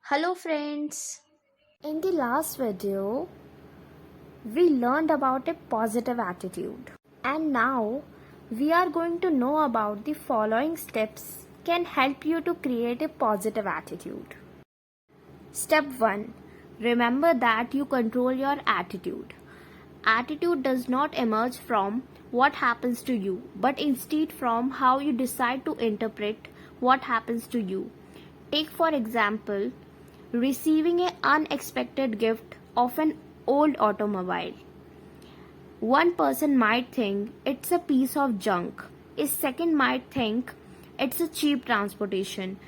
Hello friends! In the last video, we learned about a positive attitude. And now, we are going to know about the following steps can help you to create a positive attitude. Step 1. Remember that you control your attitude. Attitude does not emerge from what happens to you, but instead from how you decide to interpret what happens to you. Take for example, receiving an unexpected gift of an old automobile. One person might think it's a piece of junk, a second might think it's a cheap transportation,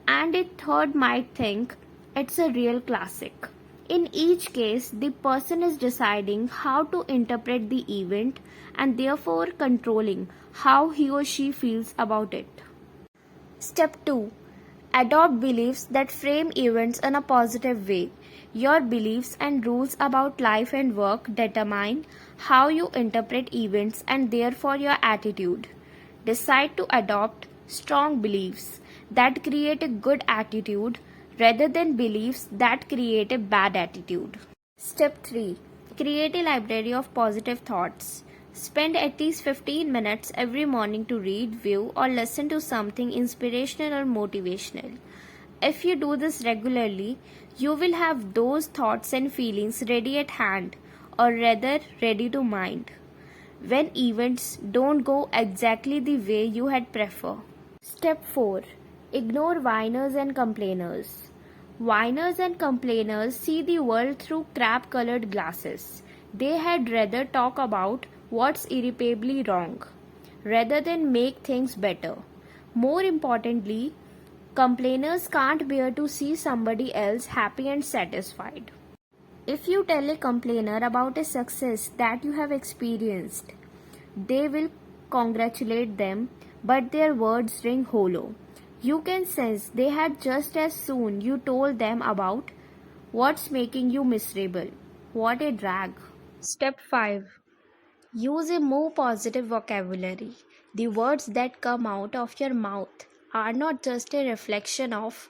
and a third might think it's a real classic. In each case, the person is deciding how to interpret the event and therefore controlling how he or she feels about it. Step 2. Adopt beliefs that frame events in a positive way. Your beliefs and rules about life and work determine how you interpret events and therefore your attitude. Decide to adopt strong beliefs that create a good attitude rather than beliefs that create a bad attitude. Step 3. Create a library of positive thoughts. Spend at least 15 minutes every morning to read, view, or listen to something inspirational or motivational. If you do this regularly, you will have those thoughts and feelings ready at hand, or rather, ready to mind, when events don't go exactly the way you had prefer. Step 4. Ignore whiners and complainers. Whiners and complainers see the world through crap-colored glasses. They had rather talk about what's irreparably wrong, rather than make things better. More importantly, complainers can't bear to see somebody else happy and satisfied. If you tell a complainer about a success that you have experienced, they will congratulate them, but their words ring hollow. You can sense they had just as soon you told them about what's making you miserable. What a drag. Step 5. Use a more positive vocabulary. The words that come out of your mouth are not just a reflection of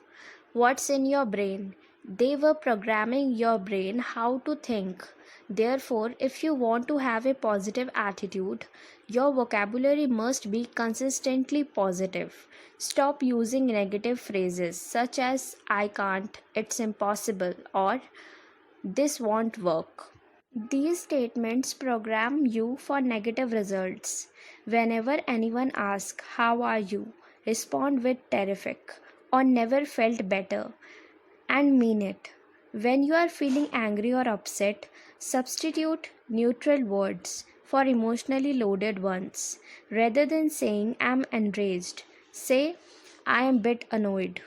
what's in your brain. They were programming your brain how to think. Therefore, if you want to have a positive attitude, your vocabulary must be consistently positive. Stop using negative phrases such as I can't, it's impossible, or this won't work. These statements program you for negative results. Whenever anyone asks, how are you? Respond with terrific or never felt better and mean it. When you are feeling angry or upset, substitute neutral words for emotionally loaded ones. Rather than saying I'm enraged, say I am bit annoyed.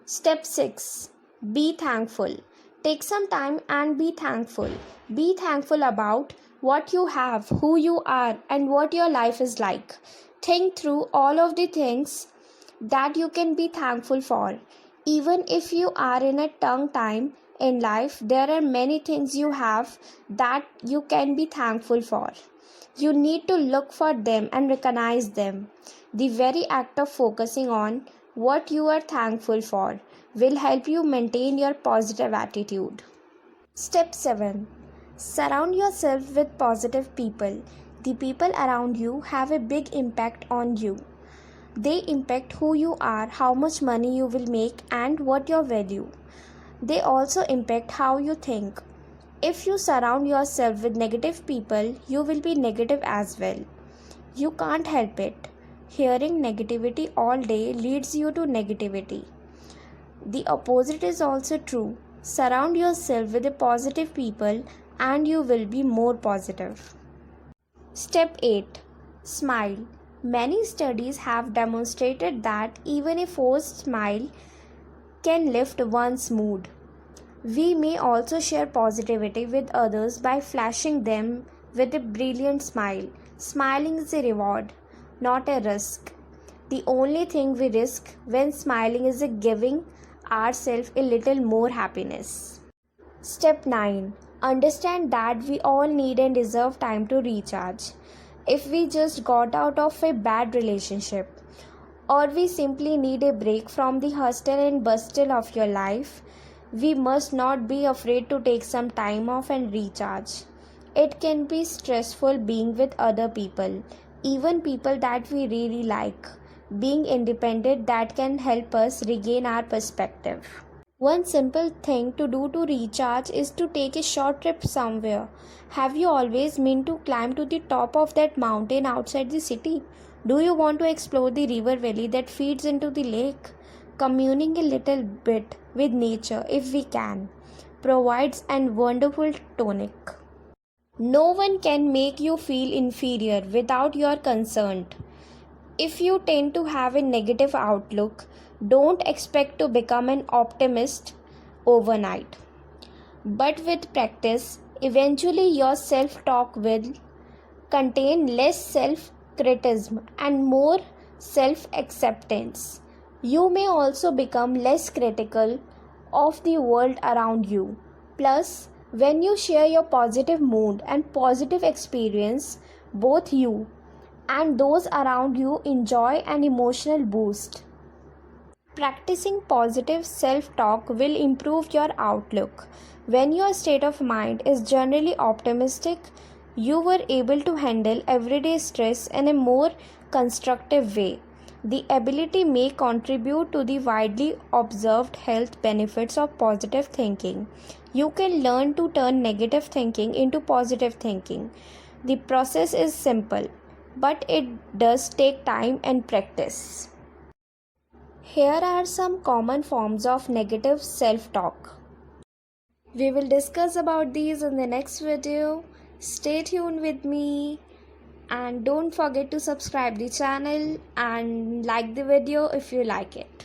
Step 6. Be thankful. Take some time and be thankful. Be thankful about what you have, who you are, and what your life is like. Think through all of the things that you can be thankful for. Even if you are in a tough time in life, there are many things you have that you can be thankful for. You need to look for them and recognize them. The very act of focusing on what you are thankful for will help you maintain your positive attitude. Step 7. Surround yourself with positive people. The people around you have a big impact on you. They impact who you are, how much money you will make, and what your value. They also impact how you think. If you surround yourself with negative people, you will be negative as well. You can't help it. Hearing negativity all day leads you to negativity. The opposite is also true. Surround yourself with the positive people and you will be more positive. Step 8. Smile. Many studies have demonstrated that even a forced smile can lift one's mood. We may also share positivity with others by flashing them with a brilliant smile. Smiling is a reward, not a risk. The only thing we risk when smiling is giving ourselves a little more happiness. Step 9. Understand that we all need and deserve time to recharge. If we just got out of a bad relationship or we simply need a break from the hustle and bustle of your life, we must not be afraid to take some time off and recharge. It can be stressful being with other people, even people that we really like. Being independent, that can help us regain our perspective. One simple thing to do to recharge is to take a short trip somewhere. Have you always meant to climb to the top of that mountain outside the city? Do you want to explore the river valley that feeds into the lake? Communing a little bit with nature, if we can, provides an wonderful tonic. No one can make you feel inferior without your consent. If you tend to have a negative outlook, don't expect to become an optimist overnight. But with practice, eventually your self talk will contain less self criticism and more self acceptance. You may also become less critical of the world around you. Plus, when you share your positive mood and positive experience, both you and those around you enjoy an emotional boost. Practicing positive self talk will improve your outlook. When your state of mind is generally optimistic, you were able to handle everyday stress in a more constructive way. The ability may contribute to the widely observed health benefits of positive thinking. You can learn to turn negative thinking into positive thinking. The process is simple, but it does take time and practice. Here are some common forms of negative self-talk. We will discuss about these in the next video. Stay tuned with me and don't forget to subscribe the channel and like the video if you like it.